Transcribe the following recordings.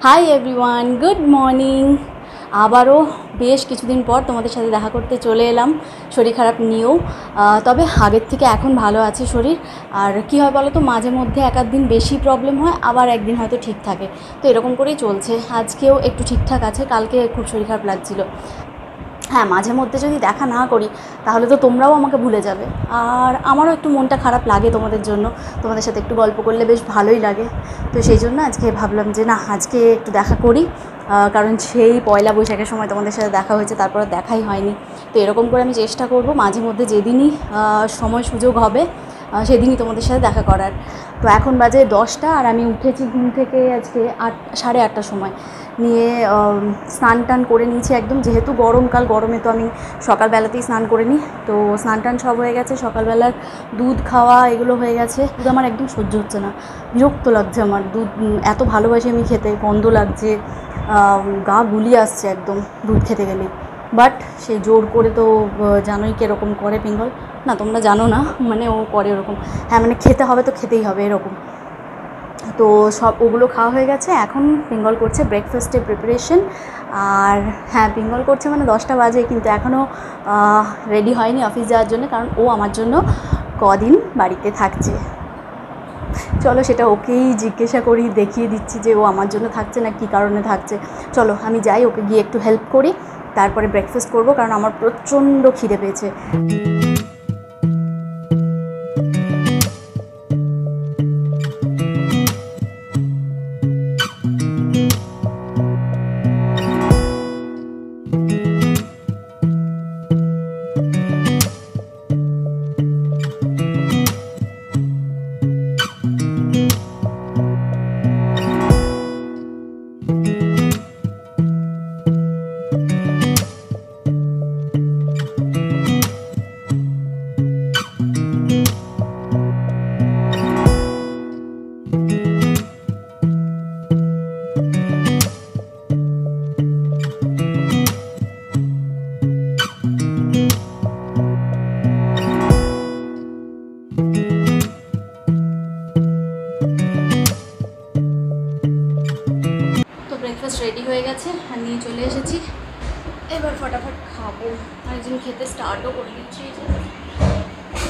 Hi everyone, good morning. আবারও বেশ কিছুদিন পর তোমাদের সাথে দেখা করতে চলে এলাম শরীর খারাপ নিয়েও। তবে আগের থেকে এখন ভালো আছে শরীর। আর কী হয় বলো তো, মাঝে মধ্যে এক আধ দিন বেশি প্রবলেম হয়, আবার একদিন হয়তো ঠিক থাকে। তো এরকম করেই চলছে। আজকেও একটু ঠিকঠাক আছে, কালকে খুব শরীর খারাপ লাগছিলো। হ্যাঁ, মাঝে মধ্যে যদি দেখা না করি তাহলে তো তোমরাও আমাকে ভুলে যাবে, আর আমারও একটু মনটা খারাপ লাগে তোমাদের জন্য। তোমাদের সাথে একটু গল্প করলে বেশ ভালোই লাগে। তো সেই জন্য আজকে ভাবলাম যে না, আজকে একটু দেখা করি। কারণ সেই পয়লা বৈশাখের সময় তোমাদের সাথে দেখা হয়েছে, তারপরে দেখাই হয়নি। তো এরকম করে আমি চেষ্টা করব মাঝে মধ্যে যেদিনই সময় সুযোগ হবে সেদিনই তোমাদের সাথে দেখা করার। তো এখন বাজে 10টা, আর আমি উঠেছি ঘুম থেকে আজকে 8:30টার সময়। নিয়ে স্নান টান করে নিয়েছি একদম, যেহেতু গরমকাল, গরমে তো আমি সকালবেলাতেই স্নান করে নিই। তো স্নান টান সব হয়ে গেছে, সকালবেলার দুধ খাওয়া এগুলো হয়ে গেছে। দুধ আমার একদম সহ্য হচ্ছে না, বিরক্ত লাগছে আমার। দুধ এত ভালোবাসি আমি খেতে, গন্ধ লাগছে, গা গুলিয়ে আসছে একদম দুধ খেতে গেলে। বাট সেই জোর করে তো জানোই কীরকম করে পিঙ্গল। না, তোমরা জানো না, মানে ও করে ওরকম। হ্যাঁ, মানে খেতে হবে তো খেতেই হবে এরকম। তো সব ওগুলো খাওয়া হয়ে গেছে, এখন পিঙ্গল করছে ব্রেকফাস্টের প্রিপারেশন। আর হ্যাঁ, পিঙ্গল করছে মানে 10টা বাজে, কিন্তু এখনও রেডি হয়নি অফিস যাওয়ার জন্য, কারণ ও আমার জন্য কদিন বাড়িতে থাকছে। চলো সেটা ওকেই জিজ্ঞাসা করি, দেখিয়ে দিচ্ছি যে ও আমার জন্য থাকছে না কী কারণে থাকছে। চলো আমি যাই, ওকে গিয়ে একটু হেল্প করি, তারপরে ব্রেকফাস্ট করবো, কারণ আমার প্রচণ্ড খিদে পেয়েছে। ব্রেকফাস্ট রেডি হয়ে গেছে আর নিয়ে চলে এসেছি, এবার ফটাফট খাবো। একজন খেতে স্টার্টও করে দিচ্ছি।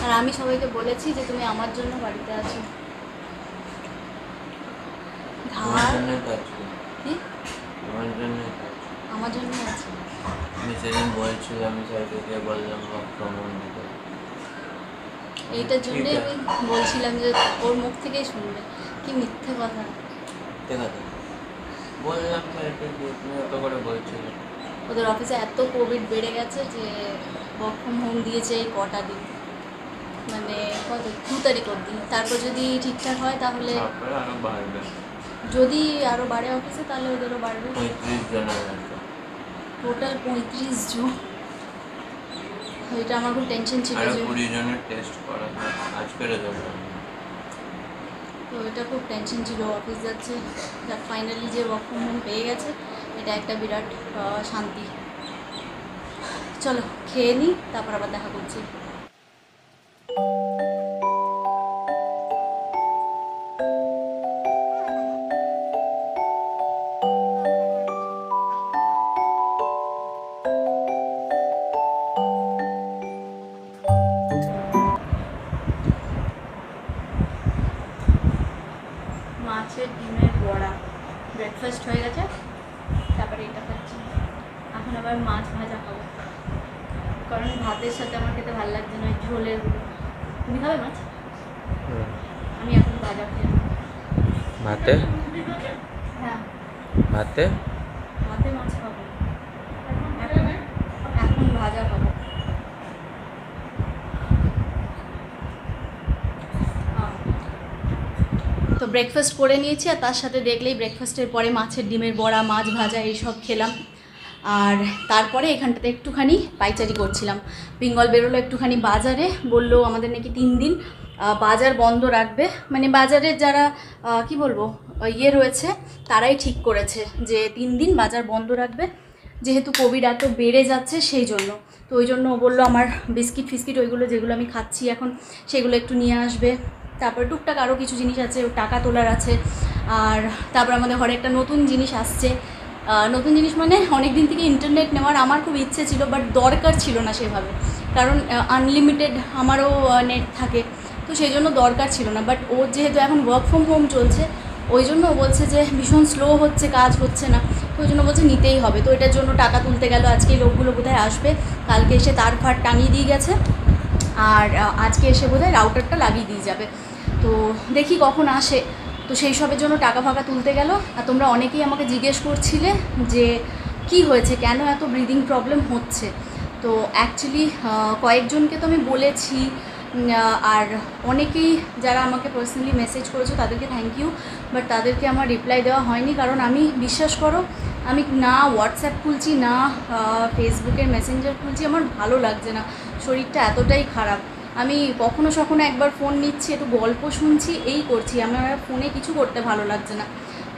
আর আমি সবাইকে বলেছি যে তুমি আমার জন্য বাড়িতে আছো। আমার জন্য আছে। আমি সেদিন বলছিলাম, বললাম এইটার জন্যই আমি বলছিলাম যে ওর মুখ থেকেই শুনবে। কি মিথ্যে কথা বললাম, তুমি অত করে বলছিল। ওদের অফিসে এত কোভিড বেড়ে গেছে যে ওয়ার্ক ফ্রম হোম দিয়েছে এই কটা দিন, মানে কত 2 তারিখ অবধি। তারপর যদি ঠিকঠাক হয় তাহলে আরো বাড়বে, যদি আরও বাড়ে অফিসে তাহলে ওদেরও বাড়বে। 35 জন টোটাল 35 জন। এটা আমার খুব টেনশন ছিল যে 20 জনের টেস্ট করা আজকের রেজাল্ট। তো এটা খুব টেনশন ছিল, অফিস যাচ্ছে, যার ফাইনালি যে ওয়ার্ক ফ্রম হোম পেয়ে গেছে, এটা একটা বিরাট শান্তি। চলো খেয়ে নিই, তারপর আবার দেখা করছি। মাছের ডিমের বড়া ব্রেকফাস্ট হয়ে গেছে, তারপরে এটা খাচ্ছি। এখন আবার মাছ ভাজা খাবো, কারণ ভাতের সাথে আমার খেতে ভালো লাগছে না ঝোলের। তুমি খাবে মাছ? আমি এখন ভাজা খেয়ে ভাতে হ্যাঁ ভাতে ভাতে মাছ খাবো, এখন ভাজা খাবো। তো ব্রেকফাস্ট করে নিয়েছি, আর তার সাথে দেখলেই ব্রেকফাস্টের পরে মাছের ডিমের বড়া, মাছ ভাজা এইসব খেলাম। আর তারপরে এখানটাতে একটুখানি পাইচারি করছিলাম। পিঙ্গল বেরোলো একটুখানি বাজারে, বললো আমাদের নাকি 3 দিন বাজার বন্ধ রাখবে। মানে বাজারের যারা কি বলবো ইয়ে রয়েছে তারাই ঠিক করেছে যে 3 দিন বাজার বন্ধ রাখবে, যেহেতু কোভিড এত বেড়ে যাচ্ছে সেই জন্য। তো ওই জন্য ও বললো আমার বিস্কিট ফিস্কিট ওইগুলো যেগুলো আমি খাচ্ছি এখন সেগুলো একটু নিয়ে আসবে। তারপরে টুকটাক আরও কিছু জিনিস আছে, টাকা তোলার আছে, আর তারপর আমাদের ঘরে একটা নতুন জিনিস আসছে। নতুন জিনিস মানে অনেক দিন থেকে ইন্টারনেট নেওয়ার আমার খুব ইচ্ছে ছিল, বাট দরকার ছিল না সেভাবে, কারণ আনলিমিটেড আমারও নেট থাকে, তো সেই জন্য দরকার ছিল না। বাট ওর যেহেতু এখন ওয়ার্ক ফ্রম হোম চলছে, ওই জন্য ও বলছে যে ভীষণ স্লো হচ্ছে, কাজ হচ্ছে না, তো ওই জন্য বলছে নিতেই হবে। তো এটার জন্য টাকা তুলতে গেল, আজকে এই লোকগুলো বোধহয় আসবে, কালকে এসে তার ফার টাঙিয়ে দিয়ে গেছে, আর আজকে এসে বোধহয় রাউটারটা লাগিয়ে দিয়ে যাবে। তো দেখি কখন আসে। তো সেই সবের জন্য টাকা ফাকা তুলতে গেল। আর তোমরা অনেকেই আমাকে জিজ্ঞেস করছিলে যে কি হয়েছে, কেন এত ব্রিদিং প্রবলেম হচ্ছে। তো অ্যাকচুয়ালি কয়েকজনকে তো আমি বলেছি, আর অনেকেই যারা আমাকে পার্সোনালি মেসেজ করেছো তাদেরকে থ্যাংক ইউ, বাট তাদেরকে আমার রিপ্লাই দেওয়া হয়নি, কারণ আমি বিশ্বাস করো আমি না হোয়াটসঅ্যাপ খুলছি না ফেসবুকের মেসেঞ্জার খুলছি, আমার ভালো লাগছে না, শরীরটা এতটাই খারাপ। আমি কখনো সখনো একবার ফোন নিচ্ছি, একটু গল্প শুনছি, এই করছি, আমার ফোনে কিছু করতে ভালো লাগছে না।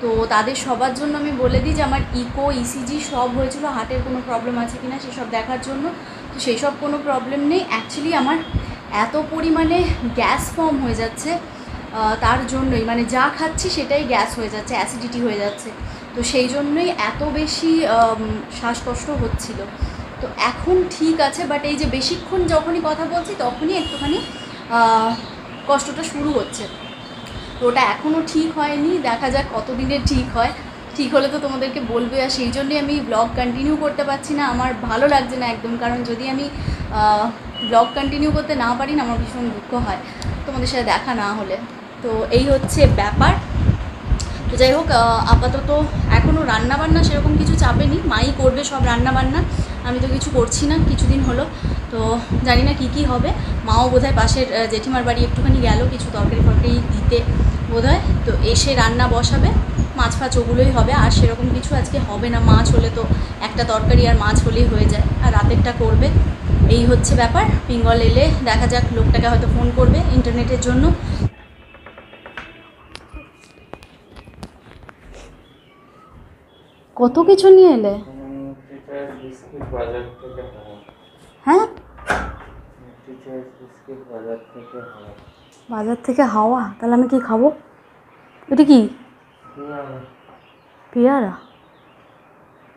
তো তাদের সবার জন্য আমি বলে দিই যে আমার ইকো ইসিজি সব হয়েছিল, হার্টের কোনো প্রবলেম আছে কি না সেসব দেখার জন্য। তো সেই সব কোনো প্রবলেম নেই, অ্যাকচুয়ালি আমার এত পরিমাণে গ্যাস ফর্ম হয়ে যাচ্ছে, তার জন্যই মানে যা খাচ্ছি সেটাই গ্যাস হয়ে যাচ্ছে, অ্যাসিডিটি হয়ে যাচ্ছে, তো সেই জন্যই এত বেশি শ্বাসকষ্ট হচ্ছিল। তো এখন ঠিক আছে, বাট এই যে বেশিক্ষণ যখনই কথা বলছি তখনই একটুখানি কষ্টটা শুরু হচ্ছে। তো ওটা এখনও ঠিক হয়নি, দেখা যাক কতদিনে ঠিক হয়। ঠিক হলে তো তোমাদেরকে বলবে, আর সেই জন্যই আমি ব্লগ কন্টিনিউ করতে পারছি না, আমার ভালো লাগছে না একদম, কারণ যদি আমি ব্লগ কন্টিনিউ করতে না পারি না আমার ভীষণ দুঃখ হয় তোমাদের সাথে দেখা না হলে। তো এই হচ্ছে ব্যাপার। তো যাই হোক, আপাতত এখনও রান্নাবান্না সেরকম কিছু চাপেনি, মাই করবে সব রান্নাবান্না, আমি তো কিছু করছি না কিছুদিন হলো। তো জানি না কী হবে, মাও বোধহয় পাশের জেঠিমার বাড়ি একটুখানি গেল কিছু তরকারি ফরকারি দিতে বোধহয়, তো এসে রান্না বসাবে, মাছ ফাছ ওগুলোই হবে, আর সেরকম কিছু আজকে হবে না। মাছ হলে তো একটা তরকারি আর মাছ হলেই হয়ে যায়, আর রাতেরটা করবে। এই হচ্ছে ব্যাপার। পিঙ্গল এলে দেখা যাক, লোকটাকে হয়তো ফোন করবে ইন্টারনেটের জন্য। কত কিছু নিয়ে এলে? হ্যাঁ, বাজার থেকে হাওয়া? তাহলে আমি কি খাবো? এটা কি? পেয়ারা?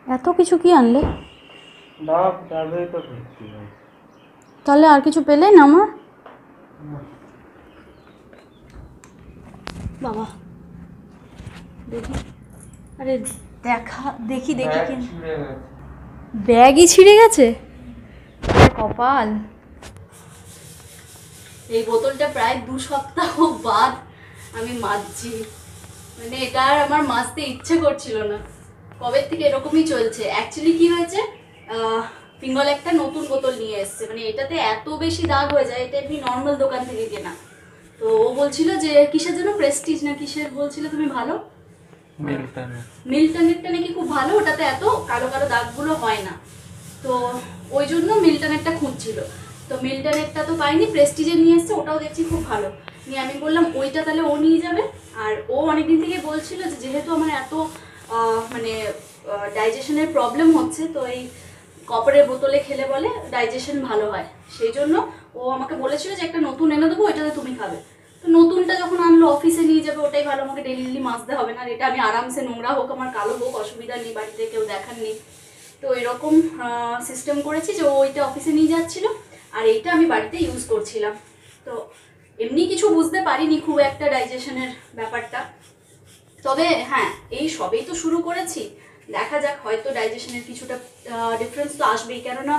এত কিছু কি আনলে? তাহলে আর কিছু পেলে না আমার? বাবা দেখি, আরে দেখি ব্যাগই ছিঁড়ে গেছে, কপাল। এই বোতলটা প্রায় 2 সপ্তাহ বাদ আমি মাজছি, মানে এটা আর আমার মাজতে ইচ্ছে করছিল না, কবে থেকে এরকমই চলছে। অ্যাকচুয়ালি কি হয়েছে, পিঙ্গল একটা নতুন বোতল নিয়ে এসছে, মানে এটাতে এত বেশি দাগ হয়ে যায়, এটা এমনি নর্মাল দোকান থেকে কেনা। তো ও বলছিল যে কিসের জন্য, প্রেস্টিজ না কিসের বলছিল তুমি ভালো, মিল্টনেরটা নাকি খুব ভালো, ওটাতে এত কালো কালো দাগগুলো হয় না, তো ওই জন্য মিল্টনেরটা খুঁজছিল। তো মিল্টনেরটা তো পাইনি, প্রেস্টিজে নিয়ে এসছে, ওটাও দেখছি খুব ভালো। নিয়ে আমি বললাম ওইটা তাহলে ও নিয়ে যাবে। আর ও অনেকদিন থেকে বলছিল যে যেহেতু আমার এত মানে ডাইজেশনের প্রবলেম হচ্ছে, তো এই কপারের বোতলে খেলে বলে ডাইজেশন ভালো হয়, সেই জন্য ও আমাকে বলেছিল যে একটা নতুন এনে দেবো, ওইটাতে তুমি খাবে। তো নতুনটা যখন আনলো অফিসে নিয়ে যাবে, ওটাই ভালো, আমাকে ডেইলি মাজতে হবে না। এটা আমি আরামসে, নোংরা হোক আমার কালো হোক অসুবিধা নেই, বাড়িতে কেউ দেখার নেই। তো এরকম সিস্টেম করেছি যে ওইটা অফিসে নিয়ে যাচ্ছিলো আর এইটা আমি বাড়িতে ইউজ করছিলাম। তো এমনি কিছু বুঝতে পারিনি খুব একটা ডাইজেশনের ব্যাপারটা, তবে হ্যাঁ এই সবেই তো শুরু করেছি, দেখা যাক হয়তো ডাইজেশনের কিছুটা ডিফারেন্স তো আসবেই, কেননা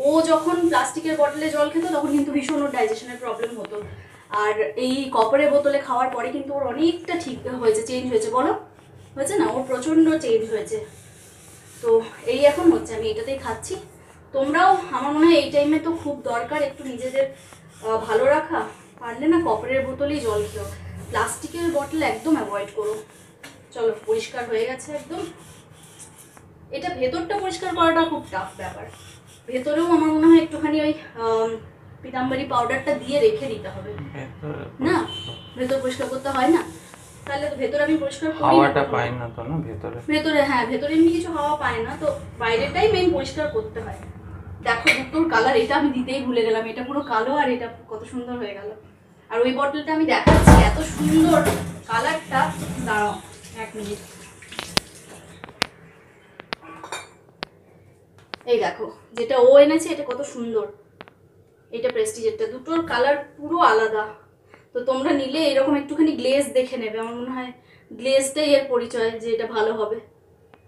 ও যখন প্লাস্টিকের বটলে জল খেত তখন কিন্তু ভীষণ ওর ডাইজেশনের প্রবলেম হতো, আর এই কপারের বোতলে খাওয়ার পরে কিন্তু ওর অনেকটা ঠিক হয়েছে, চেঞ্জ হয়েছে। বলো হয়েছে না? ওর প্রচণ্ড চেঞ্জ হয়েছে। তো এই এখন হচ্ছে, আমি এটাতেই খাচ্ছি। তোমরাও আমার মনে হয় এই টাইমে তো খুব দরকার একটু নিজেদের ভালো রাখা, পারলে না কপারের বোতলেই জল খেও, প্লাস্টিকের বটল একদম অ্যাভয়েড করো। চলো, পরিষ্কার হয়ে গেছে একদম। এটা ভেতরটা পরিষ্কার করাটা খুব টাফ ব্যাপার, ভেতরেও আমার মনে হয় একটুখানি ওই পিতাম্বরী পাউডারটা দিয়ে রেখে দিতে হবে না, ভেতর পরিষ্কার করতে হয় না, তাহলে তো ভেতরে আমি পরিষ্কার করি, হাওয়াটা পাই না তো না ভেতরে, হ্যাঁ ভেতরে এমনি কিছু হাওয়া পায় না, তো বাইরেটাই মেইন পরিষ্কার করতে হয়। দেখো দুটোর কালার, এটা আমি দিতেই ভুলে গেলাম, এটা পুরো কালো আর এটা কত সুন্দর হয়ে গেল। আর ওই বটলটা আমি দেখাচ্ছি, এত সুন্দর কালারটা, দাঁড়াও এক মিনিট। এই দেখো যেটা ও এনেছে এটা কত সুন্দর, এটা প্রেস্টিজেরটা, দুটোর কালার পুরো আলাদা। তো তোমরা নিলে এরকম একটুখানি গ্লেজ দেখে নেবে, আমার মনে হয় গ্লেজটাই এর পরিচয় যে এটা ভালো হবে।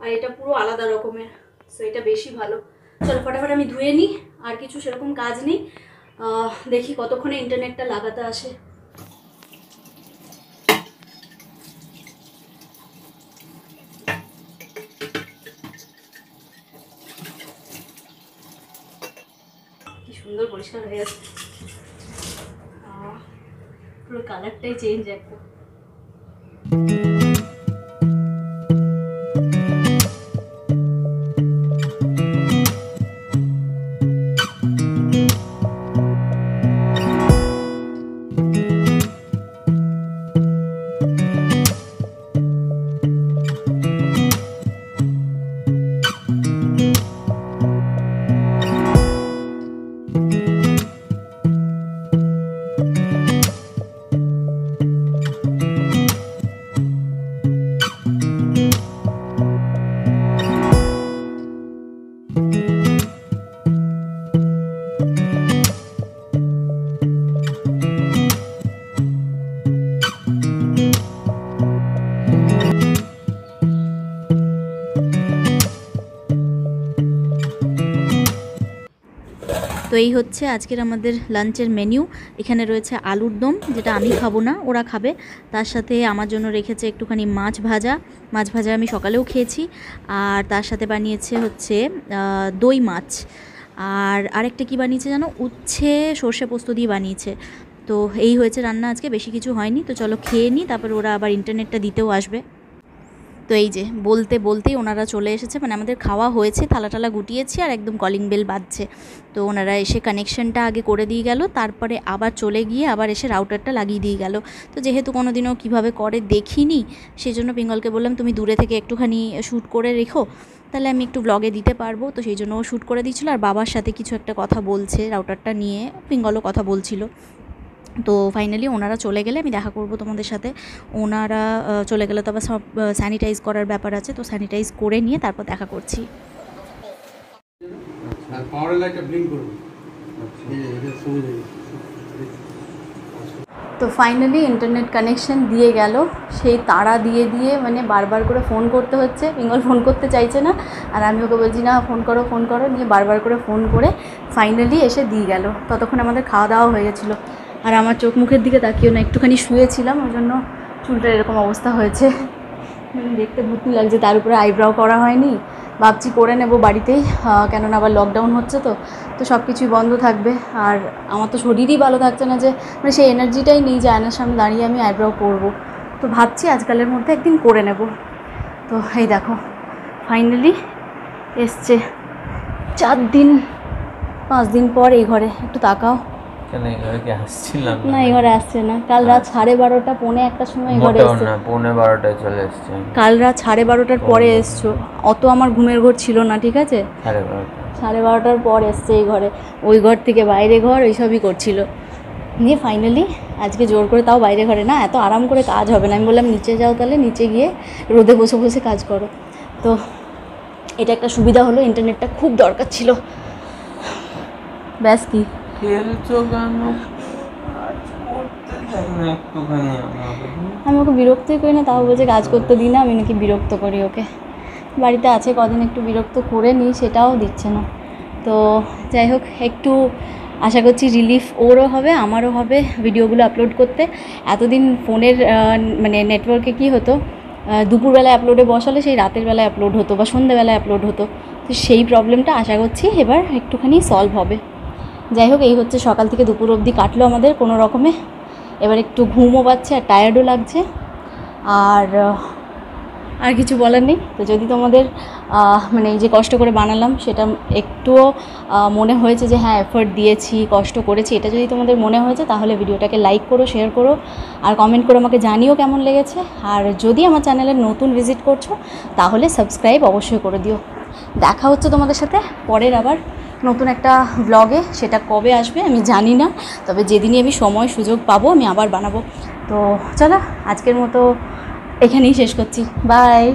আর এটা পুরো আলাদা রকমের, সো এটা বেশি ভালো। চলো ফটাফট আমি ধুয়ে নিই, আর কিছু সেরকম কাজ নেই। দেখি কতক্ষণে ইন্টারনেটটা লাগাতে আসে। কি সুন্দর পরিষ্কার হয়ে গেছে, পুরো কালারটাই চেঞ্জ একদম। তো এই হচ্ছে আজকের আমাদের লাঞ্চের মেনু। এখানে রয়েছে আলুর দম, যেটা আমি খাবো না, ওরা খাবে। তার সাথে আমার জন্য রেখেছে একটুখানি মাছ ভাজা। মাছ ভাজা আমি সকালেও খেয়েছি। আর তার সাথে বানিয়েছে হচ্ছে দই মাছ। আর আরেকটা কি বানিয়েছে জানো, উচ্ছে সর্ষে পোস্ত দিয়ে বানিয়েছে। তো এই হয়েছে রান্না আজকে, বেশি কিছু হয়নি। তো চলো খেয়ে নিই, তারপর ওরা আবার ইন্টারনেটটা দিতেও আসবে। তো এই যে বলতে বলতেই ওনারা চলে এসেছে, মানে আমাদের খাওয়া হয়েছে, থালা টালা গুটিয়েছি আর একদম কলিং বেল বাজছে। তো ওনারা এসে কানেকশনটা আগে করে দিয়ে গেল, তারপরে আবার চলে গিয়ে আবার এসে রাউটারটা লাগিয়ে দিয়ে গেল। তো যেহেতু কোনো দিনও কীভাবে করে দেখিনি, সেই জন্য পিঙ্গলকে বললাম তুমি দূরে থেকে একটুখানি শ্যুট করে রেখো, তাহলে আমি একটু ব্লগে দিতে পারবো। তো সেই জন্য ও শ্যুট করে দিচ্ছিলো, আর বাবার সাথে কিছু একটা কথা বলছে রাউটারটা নিয়ে, পিঙ্গলও কথা বলছিল। তো ফাইনালি ওনারা চলে গেলে আমি দেখা করব তোমাদের সাথে। ওনারা চলে গেলে তো আবার সব স্যানিটাইজ করার ব্যাপার আছে, তো স্যানিটাইজ করে নিয়ে তারপর দেখা করছি। আর পাওয়ার লাইটটা ব্লিঙ্ক করবে। তো ফাইনালি ইন্টারনেট কানেকশন দিয়ে গেল, সেই তাড়া দিয়ে দিয়ে মানে বারবার করে ফোন করতে হচ্ছে। পিঙ্গল ফোন করতে চাইছে না, আর আমি ওকে বলছি না ফোন করো ফোন করো, নিয়ে বারবার করে ফোন করে ফাইনালি এসে দিয়ে গেল। ততক্ষণ আমাদের খাওয়া দাওয়া হয়ে গেছিলো। আর আমার চোখ মুখের দিকে তাকিয়েও না, একটুখানি শুয়েছিলাম, ওই জন্য চুলটার এরকম অবস্থা হয়েছে, দেখতে ভূতনি লাগছে। তার উপরে আইব্রাও করা হয়নি, ভাবছি করে নেব বাড়িতেই, কেননা আবার লকডাউন হচ্ছে, তো সব কিছুই বন্ধ থাকবে। আর আমার তো শরীরই ভালো থাকছে না, যে মানে সেই এনার্জিটাই নেই যে আয়নার সামনে দাঁড়িয়ে আমি আইব্রাও করবো। তো ভাবছি আজকালের মধ্যে একদিন করে নেব। তো এই দেখো ফাইনালি এসছে 4-5 দিন পর এই ঘরে। একটু তাকাও, কেন এই ঘরে কি আসছিলাম না এই ঘরে আসছে না। কাল রাত 12:30 পৌনে একটার সময় এই ঘরে এসছে। না 12:15 চলে এসছে। কাল রাত 12:30টার পরে এসছো, অত আমার ঘুমের ঘর ছিল না, ঠিক আছে? 12:30টার পর এসছে এই ঘরে, ওই ঘর থেকে বাইরে ঘর ওইসবই করছিল। নিয়ে ফাইনালি আজকে জোর করে, তাও বাইরে ঘরে না, এত আরাম করে কাজ হবে না। আমি বললাম নিচে যাও, তাহলে নিচে গিয়ে রোদে বসে বসে কাজ করো। তো এটা একটা সুবিধা হলো, ইন্টারনেটটা খুব দরকার ছিল। ব্যাস কি খেলছো কেন? একটুখানি আমি ওকে বিরক্তই করি না, তাও বলছে কাজ করতে দিই না, আমি নাকি বিরক্ত করি ওকে। বাড়িতে আছে কদিন, একটু বিরক্ত করে নিই, সেটাও দিচ্ছে না। তো যাই হোক, একটু আশা করছি রিলিফ ওরও হবে আমারও হবে ভিডিওগুলো আপলোড করতে। এতদিন ফোনের মানে নেটওয়ার্কে কী হতো, দুপুরবেলায় আপলোডে বসালে সেই রাতের বেলায় আপলোড হতো বা সন্ধ্যেবেলায় আপলোড হতো। তো সেই প্রবলেমটা আশা করছি এবার একটুখানি সলভ হবে। যাই হোক, এই হচ্ছে সকাল থেকে দুপুর অবধি কাটলো আমাদের কোনো রকমে। এবার একটু ঘুমও পাচ্ছে আর টায়ার্ডও লাগছে, আর কিছু বলার নেই। তো যদি তোমাদের মানে এই যে কষ্ট করে বানালাম সেটা একটুও মনে হয়েছে যে হ্যাঁ এফর্ট দিয়েছি, কষ্ট করেছি, এটা যদি তোমাদের মনে হয়েছে তাহলে ভিডিওটাকে লাইক করো, শেয়ার করো, আর কমেন্ট করে আমাকে জানিও কেমন লেগেছে। আর যদি আমার চ্যানেলে নতুন ভিজিট করছো তাহলে সাবস্ক্রাইব অবশ্যই করে দিও। দেখা হচ্ছে তোমাদের সাথে পরের আবার নতুন একটা ব্লগে। সেটা কবে আসবে আমি জানি না, তবে যেদিনই আমি সময় সুযোগ পাবো আমি আবার বানাবো। তো চলো আজকের মতো এখানেই শেষ করছি, বাই।